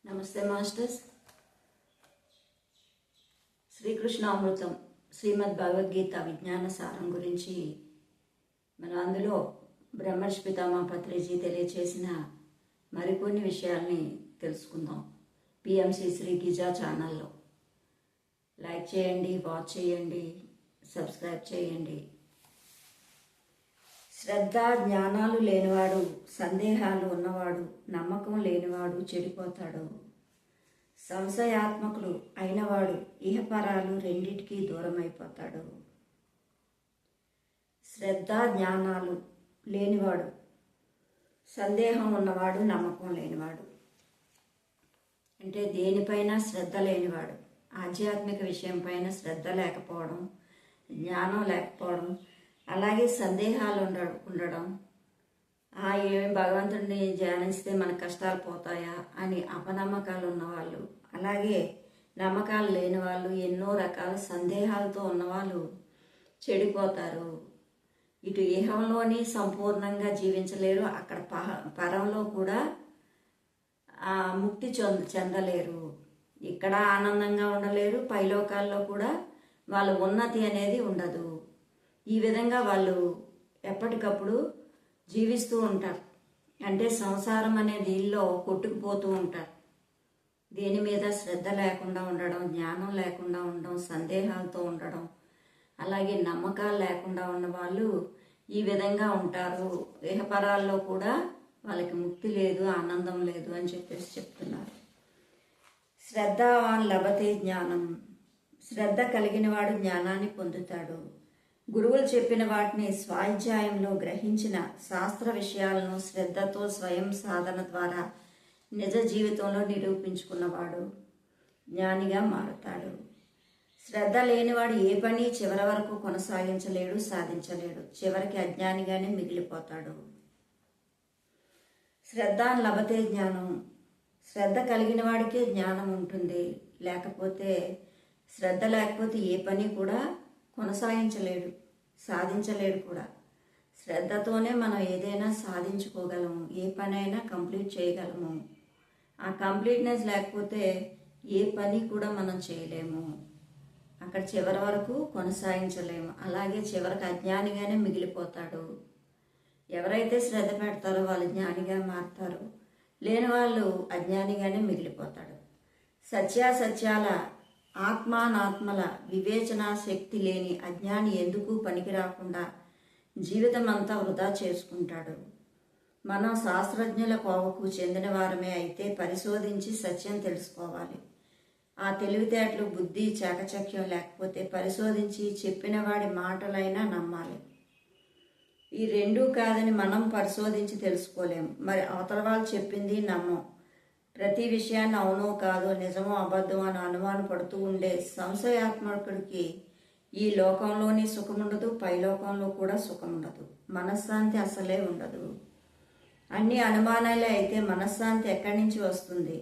నమస్తే మాస్టర్స్. శ్రీకృష్ణామృతం శ్రీమద్ భగవద్గీత విజ్ఞాన సారం గురించి మనం అందులో బ్రహ్మర్షి పితామహ పత్రిజీ తెలియచేసిన మరికొన్ని విషయాల్ని తెలుసుకుందాం. పిఎంసి శ్రీ గిజా ఛానల్లో లైక్ చేయండి, వాచ్ చేయండి, సబ్స్క్రైబ్ చేయండి. శ్రద్ధ జ్ఞానాలు లేనివాడు, సందేహాలు ఉన్నవాడు, నమ్మకం లేనివాడు చెడిపోతాడు. సంశయాత్మకులు అయినవాడు ఇహపరాలు రెండిటికీ దూరం అయిపోతాడు. శ్రద్ధ జ్ఞానాలు లేనివాడు, సందేహం ఉన్నవాడు, నమ్మకం లేనివాడు అంటే దేనిపైన శ్రద్ధ లేనివాడు. ఆధ్యాత్మిక విషయం పైన శ్రద్ధ లేకపోవడం, జ్ఞానం లేకపోవడం, అలాగే సందేహాలు ఉండడం, ఏమి భగవంతుడిని ధ్యానిస్తే మన కష్టాలు పోతాయా అని అపనమ్మకాలు ఉన్నవాళ్ళు, అలాగే నమ్మకాలు లేని వాళ్ళు, ఎన్నో రకాల సందేహాలతో ఉన్నవాళ్ళు చెడిపోతారు. ఇటు ఇహంలోని సంపూర్ణంగా జీవించలేరు, అక్కడ పరంలో కూడా ముక్తి చెందలేరు. ఇక్కడ ఆనందంగా ఉండలేరు, పైలోకాల్లో కూడా వాళ్ళ ఉన్నతి అనేది ఉండదు. ఈ విధంగా వాళ్ళు ఎప్పటికప్పుడు జీవిస్తూ ఉంటారు. అంటే సంసారం అనే దీనిలో కొట్టుకుపోతూ ఉంటారు. దేని మీద శ్రద్ధ లేకుండా ఉండడం, జ్ఞానం లేకుండా ఉండడం, సందేహాలతో ఉండడం, అలాగే నమ్మకాలు లేకుండా ఉన్న వాళ్ళు ఈ విధంగా ఉంటారు. ఇహపరాల్లో కూడా వాళ్ళకి ముక్తి లేదు, ఆనందం లేదు అని చెప్పేసి చెప్తున్నారు. శ్రద్ధావాన్ లభతే జ్ఞానం, శ్రద్ధ కలిగిన వాడు జ్ఞానాన్ని పొందుతాడు. గురువులు చెప్పిన వాటిని స్వాధ్యాయంలో గ్రహించిన శాస్త్ర విషయాలను శ్రద్ధతో స్వయం సాధన ద్వారా నిజ జీవితంలో నిరూపించుకున్నవాడు జ్ఞానిగా మారుతాడు. శ్రద్ధ లేనివాడు ఏ పని చివరి వరకు కొనసాగించలేడు, సాధించలేడు. చివరికి అజ్ఞానిగానే మిగిలిపోతాడు. శ్రద్ధ లభతే జ్ఞానం, శ్రద్ధ కలిగిన వాడికే జ్ఞానం ఉంటుంది. లేకపోతే శ్రద్ధ లేకపోతే ఏ పని కూడా కొనసాగించలేడు, సాధించలేడు కూడా. శ్రద్ధతోనే మనం ఏదైనా సాధించుకోగలము, ఏ పనైనా కంప్లీట్ చేయగలము. ఆ కంప్లీట్నెస్ లేకపోతే ఏ పని కూడా మనం చేయలేము, అక్కడ చివరి వరకు కొనసాగించలేము. అలాగే చివరికి అజ్ఞానిగానే మిగిలిపోతాడు. ఎవరైతే శ్రద్ధ పెడతారో వాళ్ళు జ్ఞానిగా మారుతారు, లేని వాళ్ళు అజ్ఞానిగానే మిగిలిపోతాడు. సత్యాసత్యాల ఆత్మానాత్మల వివేచన శక్తి లేని అజ్ఞాని ఎందుకు పనికి రాకుండా జీవితం అంతా వృధా చేసుకుంటాడు. మనం శాస్త్రజ్ఞుల కోవకు చెందిన వారమే అయితే పరిశోధించి సత్యం తెలుసుకోవాలి. ఆ తెలివితేటలు, బుద్ధి, చాకచక్యం లేకపోతే పరిశోధించి చెప్పిన వాడి మాటలైనా నమ్మాలి. ఈ రెండూ కాదని మనం పరిశోధించి తెలుసుకోలేము. మరి అవతల వాళ్ళు చెప్పింది నమ్మం. ప్రతి విషయాన్ని అవునో కాదో, నిజమో అబద్ధమో అని అనుమాన పడుతూ ఉండే సంశయాత్మకుడికి ఈ లోకంలోని సుఖం ఉండదు, పైలోకంలో కూడా సుఖం ఉండదు. మనశ్శాంతి అసలే ఉండదు. అన్ని అనుమానాలే అయితే మనశ్శాంతి ఎక్కడి నుంచి వస్తుంది?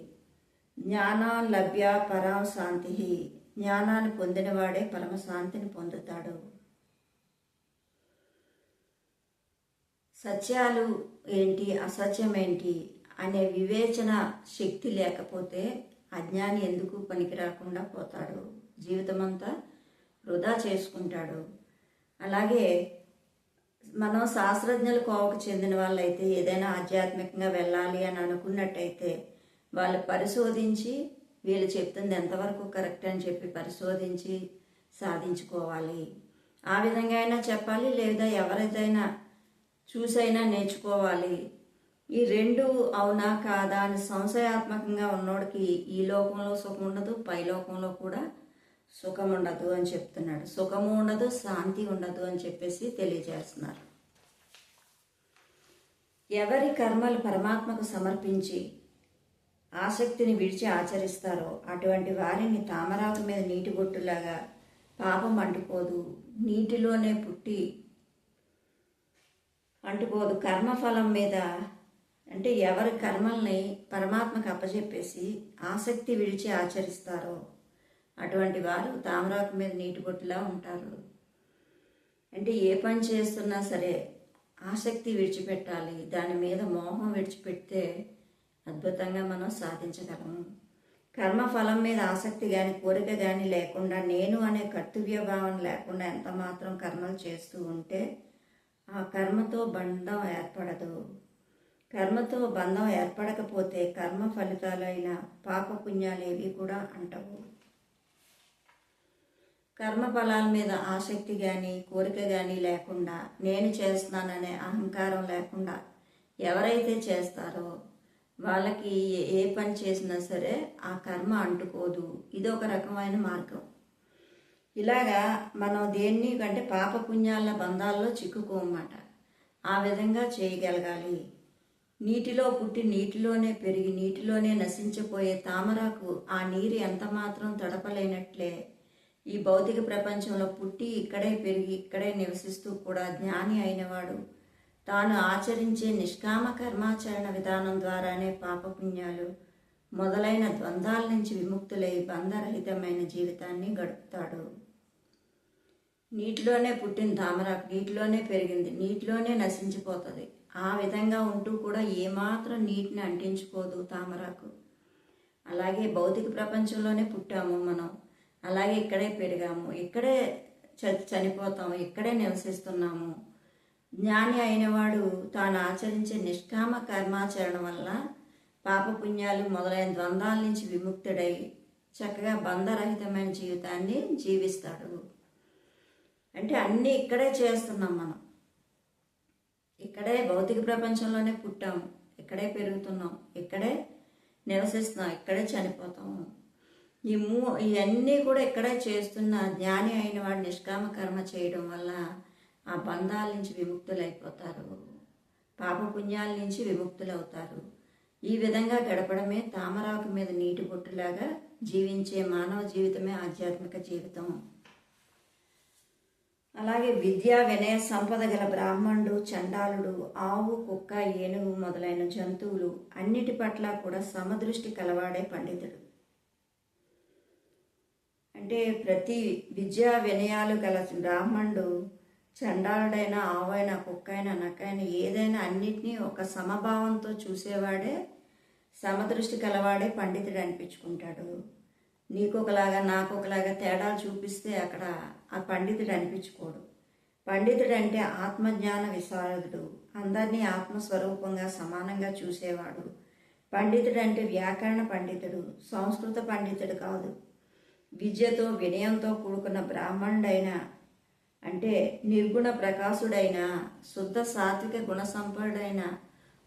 జ్ఞానం లభ్య పరం శాంతి, జ్ఞానాన్ని పొందినవాడే పరమశాంతిని పొందుతాడు. సత్యాలు ఏంటి, అసత్యం ఏంటి అనే వివేచన శక్తి లేకపోతే అజ్ఞాని ఎందుకు పనికి రాకుండా పోతాడు, జీవితమంతా వృధా చేసుకుంటాడు. అలాగే మనం శాస్త్రజ్ఞుల కోవకు చెందిన వాళ్ళైతే ఏదైనా ఆధ్యాత్మికంగా వెళ్ళాలి అని అనుకున్నట్టయితే వాళ్ళు పరిశోధించి వీళ్ళు చెప్తుంది ఎంతవరకు కరెక్ట్ అని చెప్పి పరిశోధించి సాధించుకోవాలి. ఆ విధంగా అయినా చెప్పాలి, లేదా ఎవరిదైనా చూసైనా నేర్చుకోవాలి. ఈ రెండు అవునా కాదా అని సంశయాత్మకంగా ఉన్నోడికి ఈ లోకంలో సుఖం ఉండదు, పైలోకంలో కూడా సుఖం ఉండదు అని చెప్తున్నాడు. సుఖము ఉండదు, శాంతి ఉండదు అని చెప్పేసి తెలియజేస్తున్నారు. ఎవరి కర్మలు పరమాత్మకు సమర్పించి ఆసక్తిని విడిచి ఆచరిస్తారో అటువంటి వారిని తామరాకు మీద నీటి బొట్టులాగా పాపం అంటుకోదు, నీటిలోనే పుట్టి అంటుకోదు. కర్మఫలం మీద అంటే ఎవరి కర్మల్ని పరమాత్మకు అప్పచెప్పేసి ఆసక్తి విడిచి ఆచరిస్తారో అటువంటి వారు తామరాకు మీద నీటి బొట్టులా ఉంటారు. అంటే ఏ పని చేస్తున్నా సరే ఆసక్తి విడిచిపెట్టాలి, దాని మీద మోహం విడిచిపెడితే అద్భుతంగా మనం సాధించగలము. కర్మఫలం మీద ఆసక్తి కానీ కోరిక కానీ లేకుండా నేను అనే కర్తవ్య భావన లేకుండా ఎంత మాత్రం కర్మలు చేస్తూ ఉంటే ఆ కర్మతో బంధం ఏర్పడదు. కర్మతో బంధం ఏర్పడకపోతే కర్మ ఫలితాలైన పాపపుణ్యాలు ఏవి కూడా అంటవు. కర్మ ఫలాల మీద ఆసక్తి కానీ కోరిక కానీ లేకుండా నేను చేస్తున్నాననే అహంకారం లేకుండా ఎవరైతే చేస్తారో వాళ్ళకి ఏ పని చేసినా సరే ఆ కర్మ అంటుకోదు. ఇది ఒక రకమైన మార్గం. ఇలాగా మనం దేన్ని కంటే పాపపుణ్యాల బంధాల్లో చిక్కుకోమాట. ఆ విధంగా చేయగలగాలి. నీటిలో పుట్టి నీటిలోనే పెరిగి నీటిలోనే నశించిపోయే తామరాకు ఆ నీరు ఎంత మాత్రం తడపలేనట్లే ఈ భౌతిక ప్రపంచంలో పుట్టి ఇక్కడే పెరిగి ఇక్కడే నివసిస్తూ కూడా జ్ఞాని అయినవాడు తాను ఆచరించే నిష్కామ కర్మాచరణ విధానం ద్వారానే పాపపుణ్యాలు మొదలైన ద్వంద్వాల నుంచి విముక్తులై బంధరహితమైన జీవితాన్ని గడుపుతాడు. నీటిలోనే పుట్టిన తామరాకు నీటిలోనే పెరిగింది, నీటిలోనే నశించిపోతుంది. ఆ విధంగా ఉంటూ కూడా ఏమాత్రం నీటిని అంటించుకోదు తామరాకు. అలాగే భౌతిక ప్రపంచంలోనే పుట్టాము మనం, అలాగే ఇక్కడే పెరిగాము, ఇక్కడే చనిపోతాము, ఇక్కడే నివసిస్తున్నాము. జ్ఞాని అయినవాడు తాను ఆచరించే నిష్కామ కర్మాచరణ వల్ల పాపపుణ్యాలు మొదలైన ద్వంద్వాల నుంచి విముక్తుడై చక్కగా బంధరహితమైన జీవితాన్ని జీవిస్తాడు. అంటే అన్నీ ఇక్కడే చేస్తున్నాం మనం. ఇక్కడే భౌతిక ప్రపంచంలోనే పుట్టాము, ఇక్కడే పెరుగుతున్నాం, ఇక్కడే నివసిస్తున్నాం, ఇక్కడే చనిపోతాము. ఇవన్నీ కూడా ఇక్కడే చేస్తున్న జ్ఞాని అయిన వాడు నిష్కామ కర్మ చేయడం వల్ల ఆ బంధాల నుంచి విముక్తులైపోతారు, పాపపుణ్యాల నుంచి విముక్తులవుతారు. ఈ విధంగా గడపడమే తామరాకు మీద నీటి బొట్టులాగా జీవించే మానవ జీవితమే ఆధ్యాత్మిక జీవితం. అలాగే విద్యా వినయ సంపద గల బ్రాహ్మణుడు, చండాలుడు, ఆవు, కుక్క, ఏనుగు మొదలైన జంతువులు అన్నిటి పట్ల కూడా సమదృష్టి కలవాడే పండితుడు. అంటే ప్రతి విద్యా వినయాలు గల బ్రాహ్మణుడు చండాలుడైనా, ఆవైనా, కుక్కైనా, నక్కైనా ఏదైనా అన్నిటినీ ఒక సమభావంతో చూసేవాడే సమదృష్టి కలవాడే పండితుడు అనిపించుకుంటాడు. నీకొకలాగా నాకొకలాగా తేడాలు చూపిస్తే అక్కడ ఆ పండితుడు అనిపించుకోడు. పండితుడు అంటే ఆత్మజ్ఞాన విశారదుడు, అందరినీ ఆత్మస్వరూపంగా సమానంగా చూసేవాడు. పండితుడు అంటే వ్యాకరణ పండితుడు, సంస్కృత పండితుడు కాదు. విద్యతో వినయంతో కూడుకున్న బ్రాహ్మణుడైన అంటే నిర్గుణ ప్రకాశుడైన శుద్ధ సాత్విక గుణ సంపన్నుడైన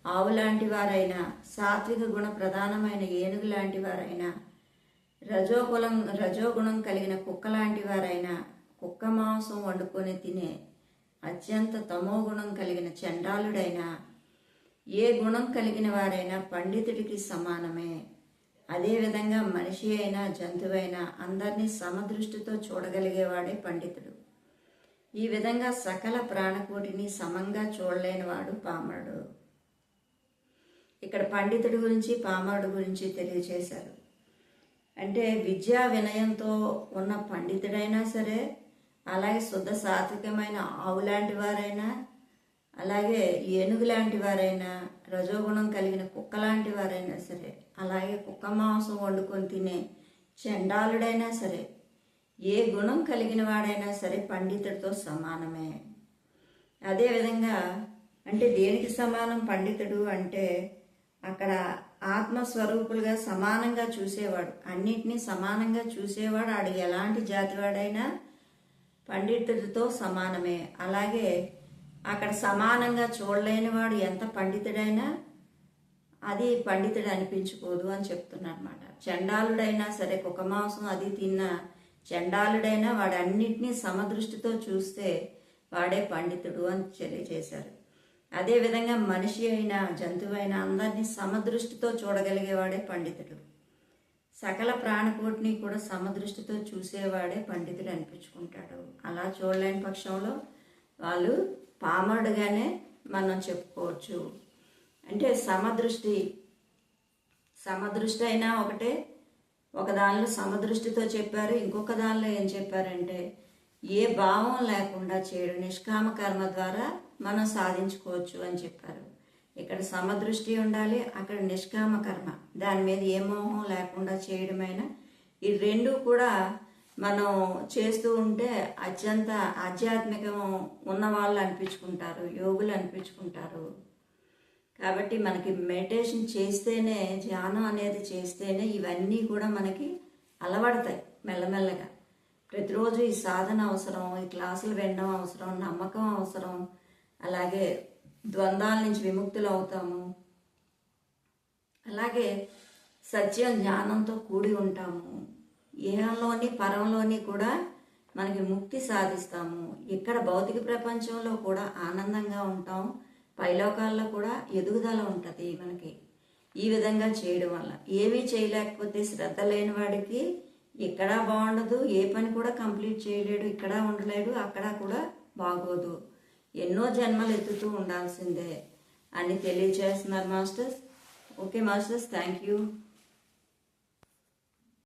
ఆవు లాంటి వారైనా, సాత్విక గుణ ప్రధానమైన ఏనుగు లాంటి వారైనా, రజోగుణం కలిగిన కుక్క లాంటి వారైనా, కుక్క మాంసం వండుకొని తినే అత్యంత తమోగుణం కలిగిన చండాలుడైనా, ఏ గుణం కలిగిన వారైనా పండితుడికి సమానమే. అదేవిధంగా మనిషి అయినా జంతువైనా అందరినీ సమదృష్టితో చూడగలిగేవాడే పండితుడు. ఈ విధంగా సకల ప్రాణకోటిని సమంగా చూడలేనివాడు పామరుడు. ఇక్కడ పండితుడి గురించి పామరుడు గురించి తెలియచేశారు. అంటే విద్యా వినయంతో ఉన్న పండితుడైనా సరే, అలాగే శుద్ధ సాత్వికమైన ఆవు లాంటి వారైనా, అలాగే ఏనుగు లాంటి వారైనా, రజోగుణం కలిగిన కుక్క లాంటి వారైనా సరే, అలాగే కుక్క మాంసం వండుకొని తినే చండాలుడైనా సరే, ఏ గుణం కలిగిన వాడైనా సరే పండితుడితో సమానమే. అదేవిధంగా అంటే దేనికి సమానం పండితుడు అంటే అక్కడ ఆత్మస్వరూపులుగా సమానంగా చూసేవాడు, అన్నిటినీ సమానంగా చూసేవాడు. ఆడు ఎలాంటి జాతివాడైనా పండితుడితో సమానమే. అలాగే అక్కడ సమానంగా చూడలేనివాడు ఎంత పండితుడైనా అది పండితుడు అనిపించుకోదు అని చెప్తున్నారు అన్నమాట. చండాలుడైనా సరే, కుక్క మాంసం అది తిన్న చండాలుడైనా వాడు అన్నిటినీ సమదృష్టితో చూస్తే వాడే పండితుడు అని తెలియజేశారు. అదేవిధంగా మనిషి అయినా జంతువైనా అందరినీ సమదృష్టితో చూడగలిగేవాడే పండితుడు. సకల ప్రాణకోటిని కూడా సమదృష్టితో చూసేవాడే పండితుడు అనిపించుకుంటాడు. అలా చూడలేని పక్షంలో వాళ్ళు పామరుడుగానే మనం చెప్పుకోవచ్చు. అంటే సమదృష్టి అయినా ఒకటే. ఒక దానిలో సమదృష్టితో చెప్పారు, ఇంకొక దానిలో ఏం చెప్పారంటే ఏ భావం లేకుండా చేయడం నిష్కామ కర్మ ద్వారా మనం సాధించుకోవచ్చు అని చెప్పారు. ఇక్కడ సమదృష్టి ఉండాలి, అక్కడ నిష్కామ కర్మ, దాని మీద ఏ మోహం లేకుండా చేయడమైనా ఈ రెండు కూడా మనం చేస్తూ ఉంటే అత్యంత ఆధ్యాత్మికం ఉన్న వాళ్ళు అనిపించుకుంటారు, యోగులు అనిపించుకుంటారు. కాబట్టి మనకి మెడిటేషన్ చేస్తేనే, ధ్యానం అనేది చేస్తేనే ఇవన్నీ కూడా మనకి అలవడతాయి మెల్లమెల్లగా. ప్రతిరోజు ఈ సాధన అవసరం, ఈ క్లాసులు వినడం అవసరం, నమ్మకం అవసరం. అలాగే ద్వంద్వాల నుంచి విముక్తులు అవుతాము. అలాగే సత్యం జ్ఞానంతో కూడి ఉంటాము. ఇహంలోని పరంలోని కూడా మనకి ముక్తి సాధిస్తాము. ఇక్కడ భౌతిక ప్రపంచంలో కూడా ఆనందంగా ఉంటాం, పైలోకాల్లో కూడా ఎదుగుదల ఉంటుంది మనకి. ఈ విధంగా చేయడం వల్ల ఏమీ చేయలేకపోతే శ్రద్ధ లేని వాడికి ఇక్కడ బాగుండదు, ఏ పని కూడా కంప్లీట్ చేయలేడు, ఇక్కడ ఉండలేడు, అక్కడ కూడా బాగోదు, ఎన్నో జన్మలు ఎత్తుతూ ఉండాల్సిందే అని తెలియజేస్తున్నారు masters. Okay masters, thank you.